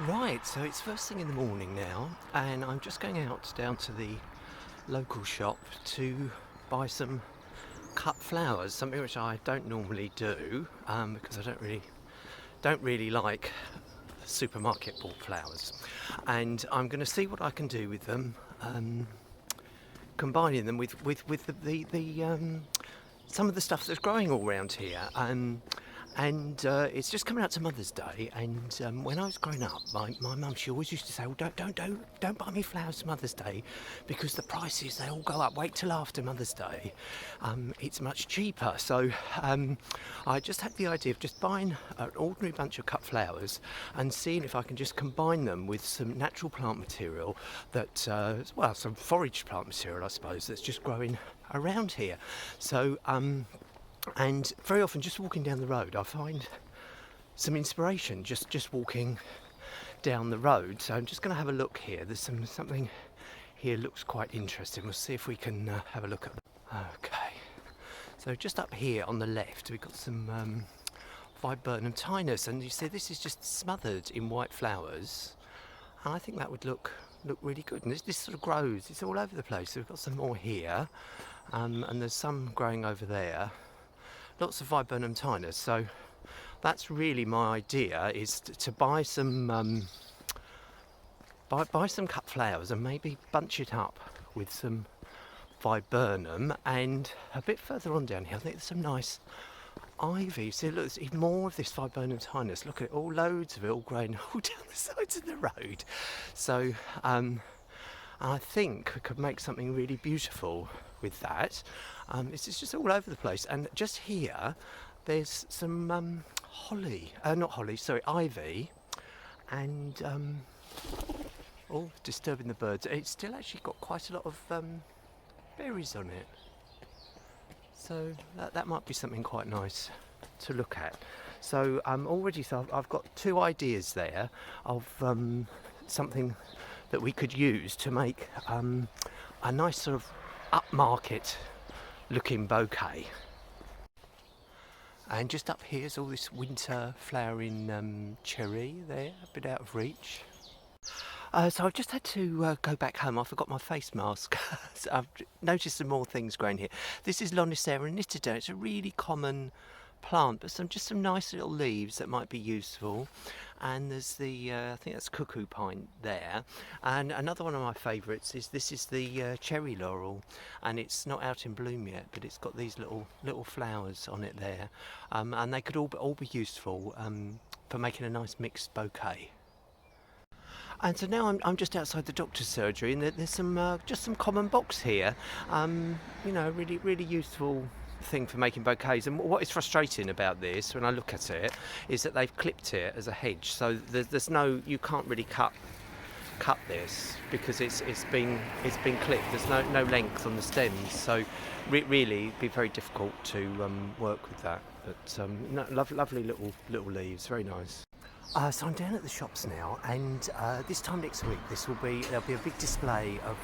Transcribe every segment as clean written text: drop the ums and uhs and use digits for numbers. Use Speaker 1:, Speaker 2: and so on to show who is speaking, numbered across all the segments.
Speaker 1: Right, so it's first thing in the morning now, and I'm just going out down to the local shop to buy some cut flowers, something which I don't normally do because I don't really like supermarket bought flowers, and I'm going to see what I can do with them, combining them with the some of the stuff that's growing all around here. And it's just coming up to Mother's Day, and when I was growing up, my mum, she always used to say, "Well, don't buy me flowers for Mother's Day, because the prices they all go up. Wait till after Mother's Day, it's much cheaper." So I just had the idea of just buying an ordinary bunch of cut flowers and seeing if I can just combine them with some natural plant material that, well, some foraged plant material, I suppose, that's just growing around here. So. And very often, just walking down the road, I find some inspiration just walking down the road. So I'm just going to have a look here. There's something here looks quite interesting. We'll see if we can have a look at them. Okay. So just up here on the left, we've got some viburnum tinus, and you see this is just smothered in white flowers. And I think that would look really good. And this sort of grows. It's all over the place. So we've got some more here, and there's some growing over there. Lots of viburnum tinus, so that's really my idea, is to buy some buy some cut flowers and maybe bunch it up with some viburnum. And a bit further on down here, I think there's some nice ivy. See, look, there's even more of this viburnum tinus. Look at it, all loads of it, all growing all down the sides of the road. So I think we could make something really beautiful with that. It's just all over the place, and just here there's some ivy, and oh, disturbing the birds. It's still actually got quite a lot of berries on it, so that might be something quite nice to look at. So I've got two ideas there of something that we could use to make a nice sort of upmarket looking bouquet. And just up here is all this winter flowering cherry there, a bit out of reach. So I've just had to go back home. I forgot my face mask. So I've noticed some more things growing here. This is Lonicera nitida. It's a really common plant, but just some nice little leaves that might be useful. And there's the I think that's cuckoo pine there. And another one of my favourites is the cherry laurel, and it's not out in bloom yet, but it's got these little flowers on it there, and they could all be useful for making a nice mixed bouquet. And so now I'm just outside the doctor's surgery, and there's some just some common box here. Really useful thing for making bouquets. And what is frustrating about this, when I look at it, is that they've clipped it as a hedge. So there's no, you can't really cut this because it's been clipped. There's no length on the stems. So really, it'd be very difficult to work with that. But lovely little leaves, very nice. So I'm down at the shops now, and this time next week there'll be a big display of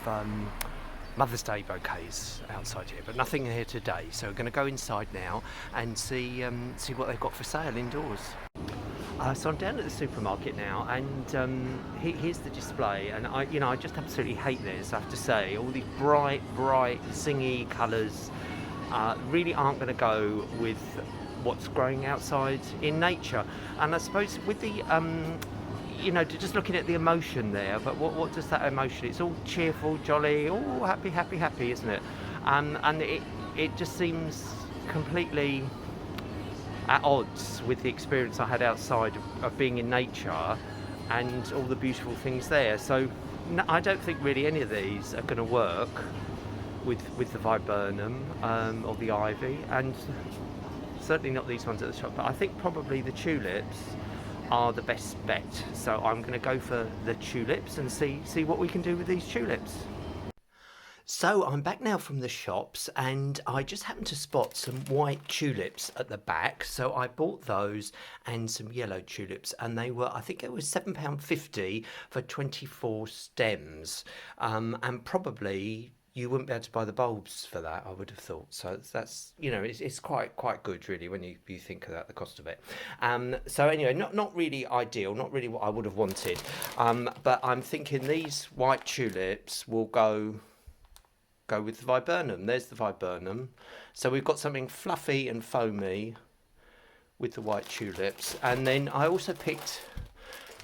Speaker 1: Mother's Day bouquets outside here, but nothing here today. So we're going to go inside now and see what they've got for sale indoors. So I'm down at the supermarket now, and here's the display. And I just absolutely hate this. I have to say, all these bright, zingy colours really aren't going to go with what's growing outside in nature. And I suppose with the just looking at the emotion there, but what does that emotion, it's all cheerful, jolly, all happy, isn't it? And it just seems completely at odds with the experience I had outside of being in nature and all the beautiful things there. So no, I don't think really any of these are going to work with the viburnum or the ivy, and certainly not these ones at the shop. But I think probably the tulips are the best bet. So I'm going to go for the tulips and see what we can do with these tulips. So I'm back now from the shops, and I just happened to spot some white tulips at the back. So I bought those and some yellow tulips, and I think it was £7.50 for 24 stems, and probably you wouldn't be able to buy the bulbs for that, I would have thought. So that's, it's quite good really when you think about the cost of it. So anyway, not really ideal, not really what I would have wanted. But I'm thinking these white tulips will go with the viburnum. There's the viburnum. So we've got something fluffy and foamy with the white tulips. And then I also picked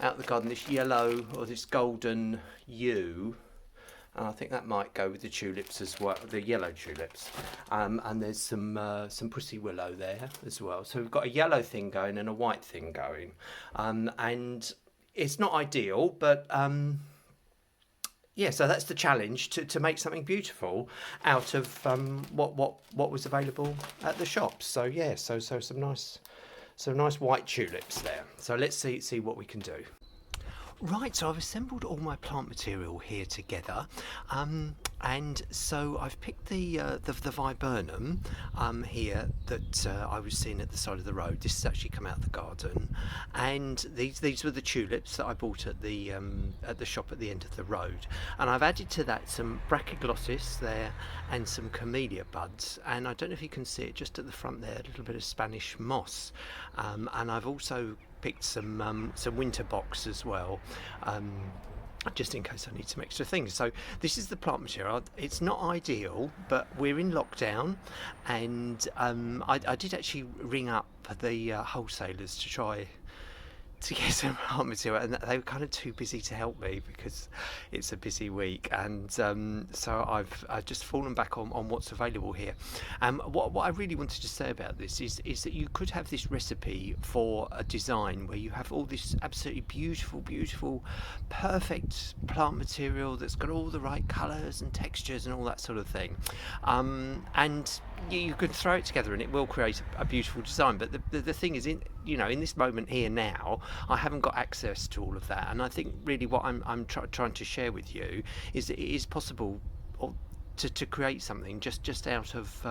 Speaker 1: out of the garden this yellow or this golden yew. And I think that might go with the tulips as well, the yellow tulips. And there's some pussy willow there as well. So we've got a yellow thing going and a white thing going. And it's not ideal, but yeah, so that's the challenge to make something beautiful out of what was available at the shops. So yeah, so some nice white tulips there. So let's see what we can do. Right, so I've assembled all my plant material here together, and so I've picked the viburnum here that I was seeing at the side of the road. This has actually come out of the garden, and these were the tulips that I bought at the shop at the end of the road. And I've added to that some brachioglossus there and some camellia buds, and I don't know if you can see it just at the front there, a little bit of Spanish moss, and I've also picked some winter box as well, just in case I need some extra things. So this is the plant material. It's not ideal, but we're in lockdown, and I did actually ring up the wholesalers to try to get some plant material, and they were kind of too busy to help me because it's a busy week, and so I've just fallen back on what's available here. What I really wanted to say about this is that you could have this recipe for a design where you have all this absolutely beautiful, perfect plant material that's got all the right colours and textures and all that sort of thing, and you could throw it together and it will create a beautiful design. But the thing is, in this moment here now, I haven't got access to all of that, and I think really what I'm trying to share with you is that it is possible to create something just out of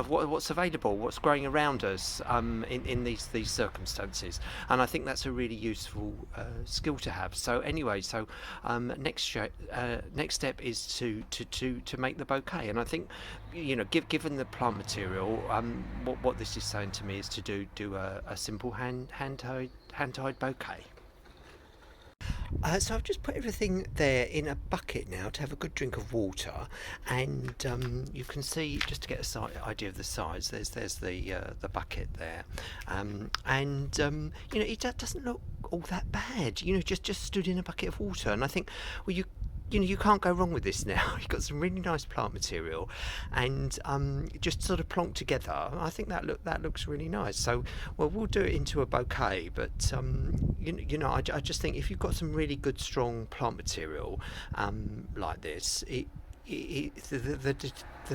Speaker 1: what's available, what's growing around us in these circumstances, and I think that's a really useful skill to have. So anyway, next step is to make the bouquet, and I think given the plant material, what this is saying to me is to do a simple hand tied bouquet. So I've just put everything there in a bucket now to have a good drink of water, and you can see, just to get an idea of the size, there's the bucket there, and it doesn't look all that bad. Just stood in a bucket of water, and I think, well, you can't go wrong with this now. You've got some really nice plant material, and just sort of plonked together. I think that looks really nice. So, well, we'll do it into a bouquet. But I just think if you've got some really good, strong plant material like this, the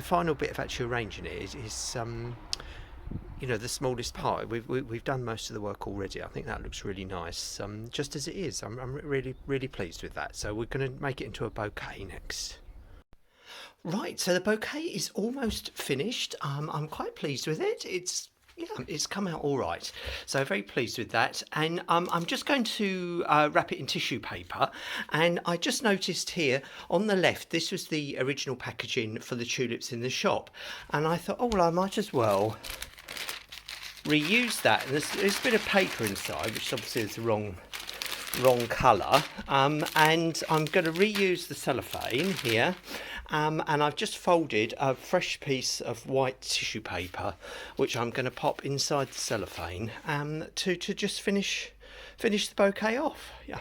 Speaker 1: final bit of actually arranging it is the smallest part. We've done most of the work already. I think that looks really nice, just as it is. I'm really pleased with that. So we're going to make it into a bouquet next. Right, so the bouquet is almost finished. I'm quite pleased with it. It's come out all right. So very pleased with that. And I'm just going to wrap it in tissue paper. And I just noticed here on the left, this was the original packaging for the tulips in the shop. And I thought, oh, well, I might as well reuse that. And there's a bit of paper inside, which obviously is the wrong colour, and I'm going to reuse the cellophane here, and I've just folded a fresh piece of white tissue paper, which I'm going to pop inside the cellophane to just finish the bouquet off. Yeah.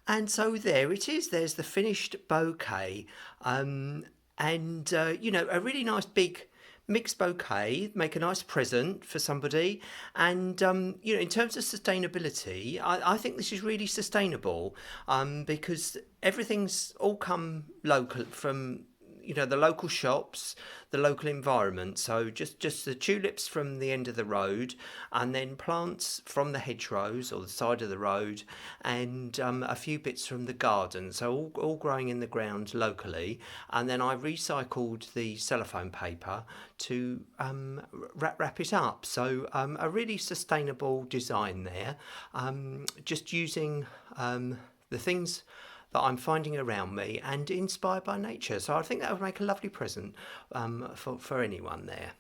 Speaker 1: And so there it is. There's the finished bouquet, and a really nice big mixed bouquet, make a nice present for somebody. And in terms of sustainability, I think this is really sustainable, because everything's all come local from the local shops, the local environment. So just the tulips from the end of the road, and then plants from the hedgerows or the side of the road, and a few bits from the garden. So all growing in the ground locally. And then I recycled the cellophane paper to wrap it up. So a really sustainable design there. Just using the things that I'm finding around me and inspired by nature. So I think that would make a lovely present for anyone there.